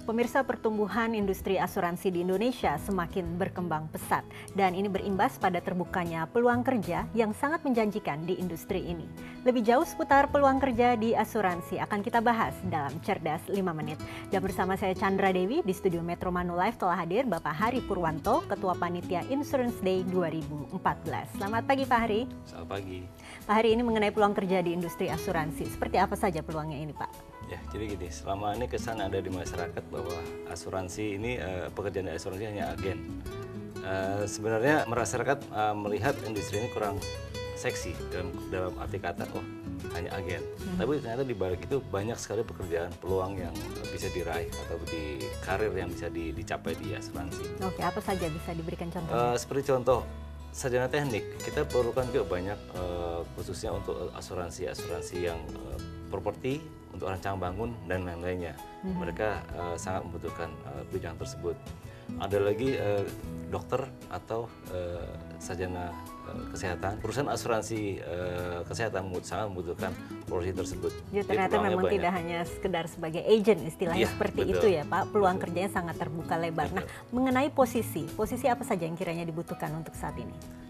Pemirsa, pertumbuhan industri asuransi di Indonesia semakin berkembang pesat dan ini berimbas pada terbukanya peluang kerja yang sangat menjanjikan di industri ini. Lebih jauh seputar peluang kerja di asuransi akan kita bahas dalam Cerdas 5 Menit. Dan bersama saya Chandra Dewi di studio Metro Manulife telah hadir Bapak Hari Purwanto, Ketua Panitia Insurance Day 2014. Selamat pagi Pak Hari. Selamat pagi. Pak Hari, ini mengenai peluang kerja di industri asuransi. Seperti apa saja peluangnya ini Pak? Ya, jadi gini, selama ini kesan ada di masyarakat bahwa asuransi ini, pekerjaan di asuransi hanya agen. Sebenarnya masyarakat melihat industri ini kurang seksi dalam arti kata, oh hanya agen. Tapi ternyata di balik itu banyak sekali pekerjaan, peluang yang bisa diraih atau di karir yang bisa dicapai di asuransi. Oke, apa saja bisa diberikan contohnya? Seperti contoh, sarjana teknik, kita perlukan juga banyak khususnya untuk asuransi yang properti, untuk rancang bangun dan lain-lainnya. Mereka sangat membutuhkan bidang tersebut. Ada lagi dokter atau sarjana kesehatan. Perusahaan asuransi kesehatan sangat membutuhkan profesi tersebut. Jadi ternyata memang banyak. Tidak hanya sekedar sebagai agent istilahnya seperti betul. Itu ya Pak. Peluang kerjanya sangat terbuka lebar. Betul. Nah, mengenai posisi apa saja yang kiranya dibutuhkan untuk saat ini?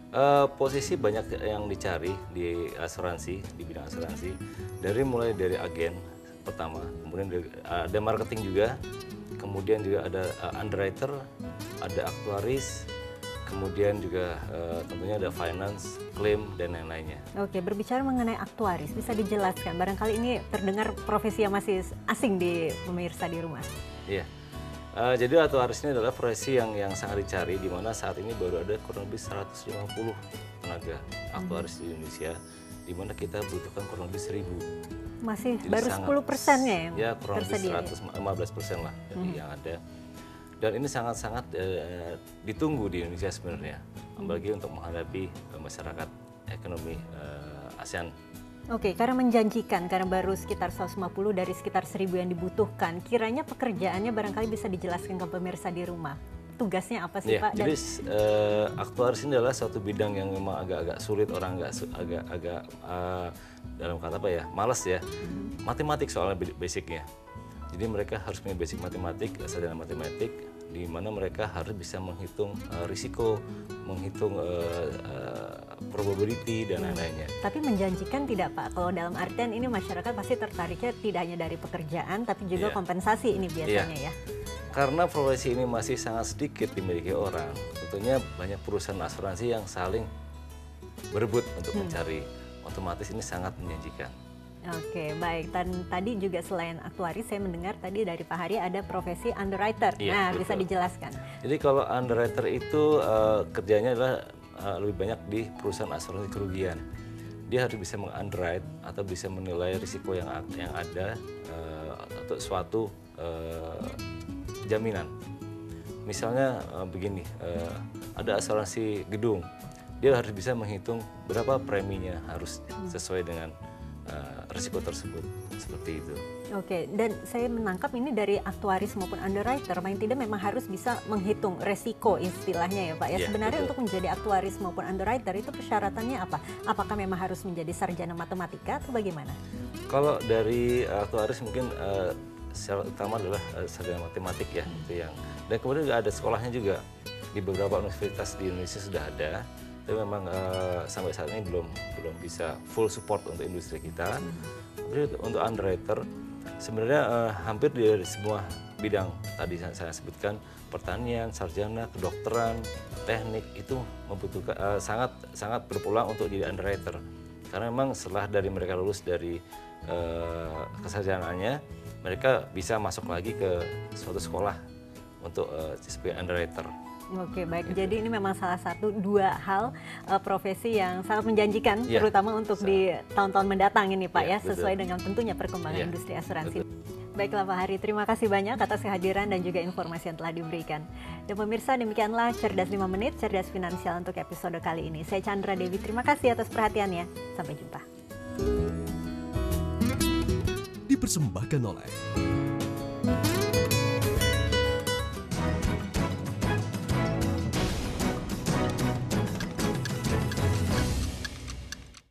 Posisi banyak yang dicari di asuransi, di bidang asuransi, mulai dari agen pertama, kemudian ada marketing juga, kemudian juga ada underwriter, ada aktuaris, kemudian juga tentunya ada finance, claim, dan lain-lainnya. Oke, berbicara mengenai aktuaris, bisa dijelaskan? Barangkali ini terdengar profesi yang masih asing di pemirsa di rumah. Iya. Jadi aktuaris ini adalah profesi yang sangat dicari, di mana saat ini baru ada kurang lebih 150 tenaga aktuaris di Indonesia, di mana kita butuhkan kurang lebih 1.000. Masih jadi baru 10%-nya yang ya, kurang lebih 115% lah yang ada. Dan ini sangat-sangat ditunggu di Indonesia sebenarnya, apalagi untuk menghadapi masyarakat ekonomi ASEAN. Oke, karena menjanjikan, karena baru sekitar 150 dari sekitar 1.000 yang dibutuhkan, kiranya pekerjaannya barangkali bisa dijelaskan ke pemirsa di rumah. Tugasnya apa sih Pak? Jadi aktuaris ini adalah suatu bidang yang memang agak sulit, orang agak dalam kata apa ya, malas ya. Matematik soalnya basicnya. Jadi mereka harus punya basic matematik, sarjana matematik, di mana mereka harus bisa menghitung risiko, menghitung probability dan lain-lainnya. Tapi menjanjikan tidak Pak? Kalau dalam artian ini masyarakat pasti tertariknya tidak hanya dari pekerjaan, tapi juga kompensasi ini biasanya ya? Karena profesi ini masih sangat sedikit dimiliki orang, tentunya banyak perusahaan asuransi yang saling berebut untuk mencari, otomatis ini sangat menjanjikan. Oke, baik. Dan tadi juga selain aktuaris, saya mendengar tadi dari Pak Hari ada profesi underwriter. Nah, betul. Bisa dijelaskan? Jadi kalau underwriter itu kerjanya adalah lebih banyak di perusahaan asuransi kerugian. Dia harus bisa meng-underwrite atau bisa menilai risiko yang ada untuk suatu jaminan. Misalnya begini, ada asuransi gedung, dia harus bisa menghitung berapa preminya harus sesuai dengan risiko tersebut, seperti itu. Oke, dan saya menangkap ini dari aktuaris maupun underwriter, paling tidak memang harus bisa menghitung resiko istilahnya ya Pak ya. Sebenarnya betul. Untuk menjadi aktuaris maupun underwriter itu persyaratannya apa? Apakah memang harus menjadi sarjana matematika atau bagaimana? Kalau dari aktuaris mungkin syarat utama adalah sarjana matematik ya, itu yang. Dan kemudian juga ada sekolahnya juga di beberapa universitas di Indonesia sudah ada. Tapi memang sampai saat ini belum bisa full support untuk industri kita. Jadi untuk underwriter sebenarnya hampir dari semua bidang tadi saya sebutkan, pertanian, sarjana, kedokteran, teknik itu membutuhkan sangat berpeluang untuk jadi underwriter. Karena memang setelah dari mereka lulus dari kesarjanaannya, mereka bisa masuk lagi ke suatu sekolah untuk sebagai underwriter. Oke, baik. Jadi ini memang salah satu dua hal profesi yang sangat menjanjikan, terutama untuk di tahun-tahun mendatang ini Pak ya, sesuai dengan tentunya perkembangan industri asuransi. Baiklah Pak Hari, terima kasih banyak atas kehadiran dan juga informasi yang telah diberikan. Dan pemirsa, demikianlah Cerdas 5 Menit, Cerdas Finansial untuk episode kali ini. Saya Chandra Dewi, terima kasih atas perhatiannya. Sampai jumpa. Dipersembahkan oleh